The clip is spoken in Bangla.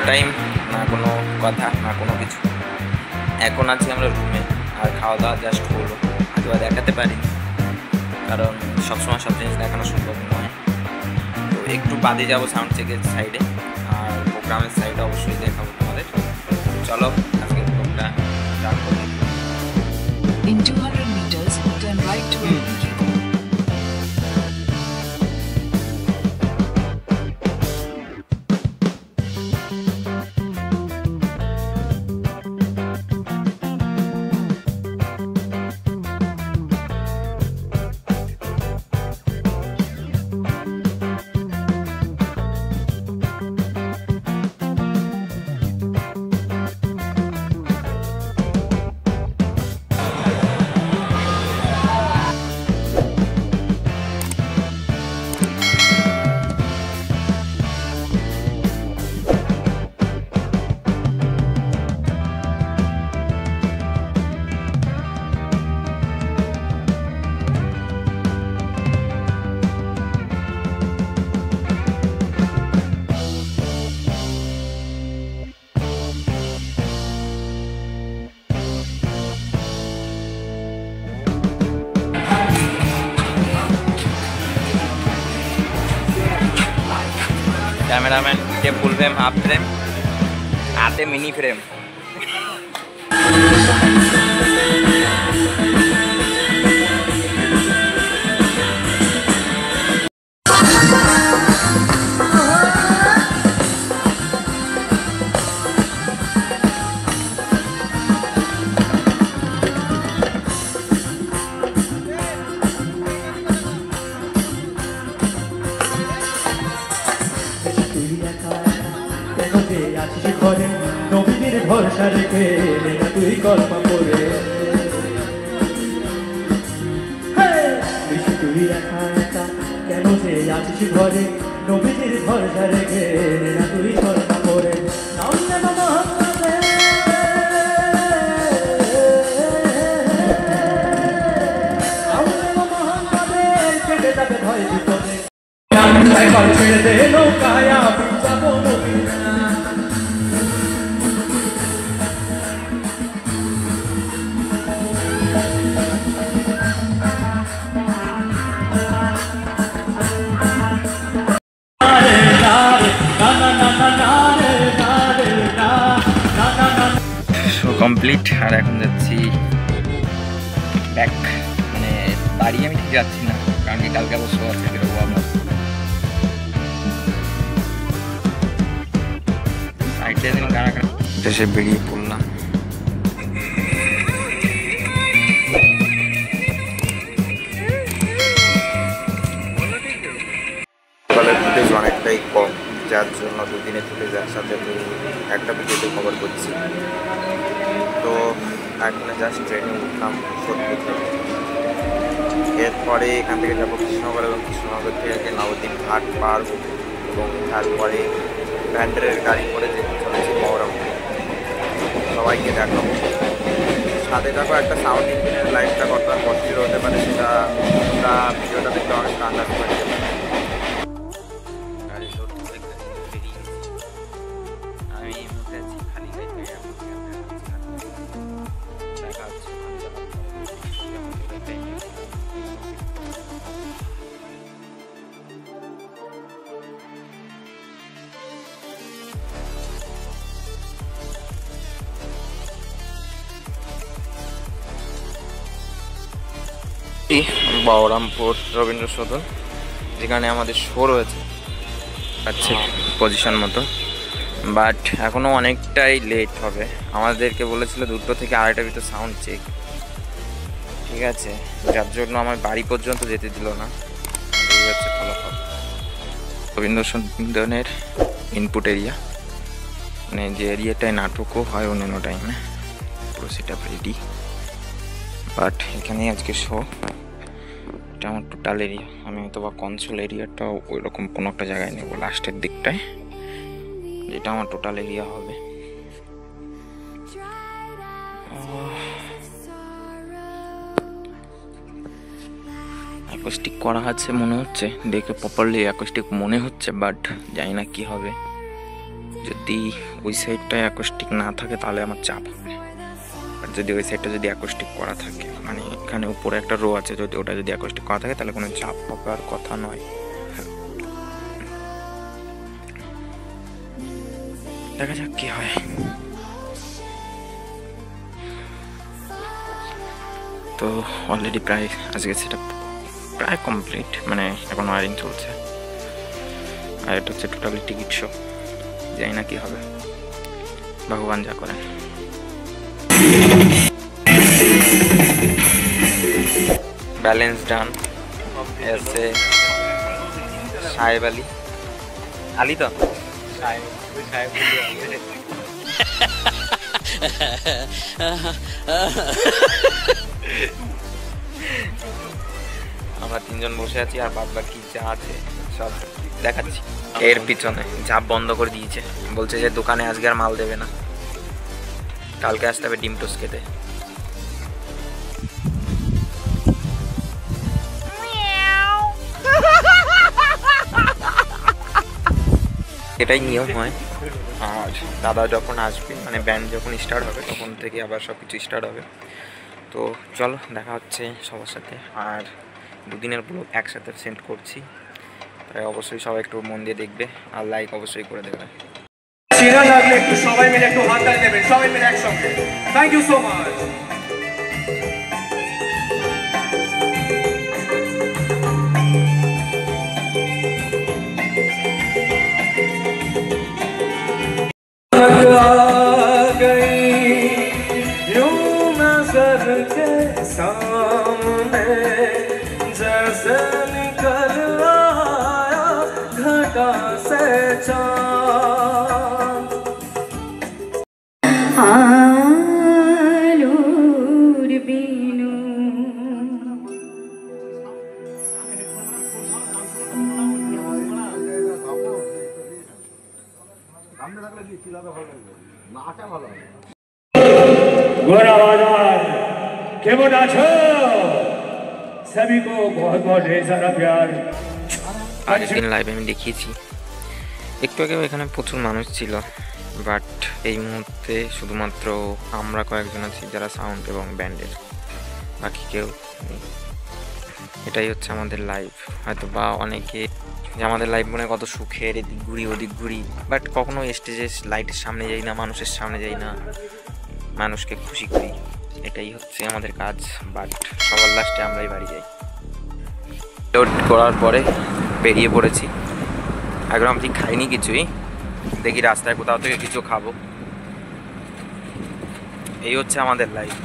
টাইম, না কোনো কথা, না কোনো কিছু। এখন আছি আমরা রুমে, আর খাওয়া দাওয়া জাস্ট হলো। হয়তো দেখাতে পারিনি, কারণ সবসময় সব জিনিস দেখানো সম্ভব নয়। তো একটু বাদে যাবো সাউন্ড চেকের সাইডে, আর প্রোগ্রামের সাইডে অবশ্যই দেখাবো তোমাদের। চলো আজকে প্রোগ্রামটা স্টার্ট করি। In 200 meters, turn right to Open Quay. Cameraman के फुल फ्रेम, हाफ फ्रेम, आते मिनी फ्रेम। নবীনের ভরসা রেখে তুই কল্পনা করে তুই একা একা কেন যে আছিস ঘরে, নবীনের ভরসা রেখে তুই কল্পনা করে। কেটে যাবে ভয় বিপদে, ছেড়ে দে নৌকায় যাবো নবীনা। কমপ্লিট। আর এখন যাচ্ছি ব্যাক, মানে বাড়ি আমি ঠিক যাচ্ছি না, কারণ কি কালকে আবার শো আছে, বেরোবো আমার। সাইডে দিন গাড়া দেশে বেরিয়ে পড়লাম। সকালের ফুটেজ অনেকটাই কম, যার জন্য দুদিনে ফুটেজ একসাথে একটা ভিডিওতে কভার করছি। তো এখন জাস্ট ট্রেনে উঠলাম সোদপুর থেকে। এরপরে এখান থেকে যাবো কৃষ্ণনগর, এবং কৃষ্ণনগর থেকে নবদ্বীপ ঘাট পার, এবং তারপরে ব্যান্ডারের গাড়ি করে যেতে চলেছি বহরমপুর। সবাইকে দেখাবো, সাথে থাকো। একটা সাউন্ড ইঞ্জিনিয়ার লাইফটা কতটা কষ্টের হতে পারে সেটা তোমরা ভিডিওটা দেখতে অনেক আন্দাজ পারতে পারে। আমি এই মুহূর্তে আছি খালি গাড়ি থেকে, দেখা হচ্ছে বহরমপুর রবীন্দ্র সদন, যেখানে আমাদের শো রয়েছে আচ্ছা পজিশন মতো। বাট এখনও অনেকটাই লেট হবে। আমাদেরকে বলেছিল 2টো থেকে 2:30টার ভিতর সাউন্ড চেক, ঠিক আছে, যার জন্য আমার বাড়ি পর্যন্ত যেতে দিল না। এই হচ্ছে ফলাফল। রবীন্দ্র সদনের ইনপুট এরিয়া, মানে যে এরিয়াটায় নাটকও হয় অন্যান্য টাইমে, পুরো সেট আপ রেডি। বাট এখানেই আজকে শো। এটা আমার টোটাল এরিয়া। আমি হয়তো বা কনসোল এরিয়াটাও ওই রকম কোনো একটা জায়গায় নেব লাস্টের দিকটায়, যেটা আমার টোটাল এরিয়া হবে। অ্যাকোস্টিক করা আছে মনে হচ্ছে, দেখে প্রপারলি অ্যাকোস্টিক মনে হচ্ছে, বাট জানি না কি হবে। যদি ওই সাইডটায় অ্যাকোস্টিক না থাকে তাহলে আমার চাপ হবে, আর যদি ওই সাইডটা যদি অ্যাকোস্টিক করা থাকে, মানে এখানে উপরে একটা রো আছে, যদি ওটা যদি অ্যাকোস্টিক করা থাকে তাহলে কোনো চাপ হবার কথা নয়। দেখা যাক কি হয়। তো অলরেডি প্রায় আজকে সেটা প্রায় কমপ্লিট, মানে এখন ওয়ারিং চলছে। আর এটা হচ্ছে টোটালি টিকিট শো, জানি না কি হবে, ভগবান যা করেন। ব্যালেন্স ডান এসে সাহেব আলী আলী তো আমরা তিনজন বসে আছি, আর বাদ বাকি যা আছে সব দেখাচ্ছি। এর পিছনে ঝাপ বন্ধ করে দিয়েছে, বলছে যে দোকানে আজকে আর মাল দেবে না, কালকে আসতে হবে ডিম টোস্ট খেতে। এটাই নিয়ম হয়। আর দাদা যখন আসবে, মানে ব্যান্ড যখন স্টার্ট হবে, তখন থেকে আবার সব কিছু স্টার্ট হবে। তো চলো দেখা হচ্ছে সবার সাথে। আর দুদিনের ব্লগ একসাথে সেন্ড করছি, তাই অবশ্যই সবাই একটু মন দিয়ে দেখবে, আর লাইক অবশ্যই করে দেবে। চেনা লাগলে একটু সবাই মিলে একটু হাত তালি দেবেন, সবাই মিলে একসঙ্গে। Thank you so much. सामने जैसे निकल आया घटा से चाँद आलूर बीनू गोरा बाजार केमन आछो? सभी को बहुत बहुत ढेर सारा प्यार। আগের দিন লাইভে আমি দেখিয়েছি, একটু আগেও এখানে প্রচুর মানুষ ছিল, বাট এই মুহূর্তে শুধুমাত্র আমরা কয়েকজন আছি যারা সাউন্ড এবং ব্যান্ডের, বাকি কেউ নেই। এটাই হচ্ছে আমাদের লাইভ। হয়তো বা অনেকে যে আমাদের লাইভ মনে কত সুখের, এদিক ঘুরি ওদিক ঘুরি, বাট কখনো স্টেজে লাইটের সামনে যাই না, মানুষের সামনে যাই না, মানুষকে খুশি করি, এটাই হচ্ছে আমাদের কাজ। বাট সবার লাস্টে আমরাই বাড়ি যাই। লোড করার পরে বেরিয়ে পড়েছি। এখন আমি খাইনি কিছুই, দেখি রাস্তায় কোথাও থেকে কিছু খাবো। এই হচ্ছে আমাদের লাইফ।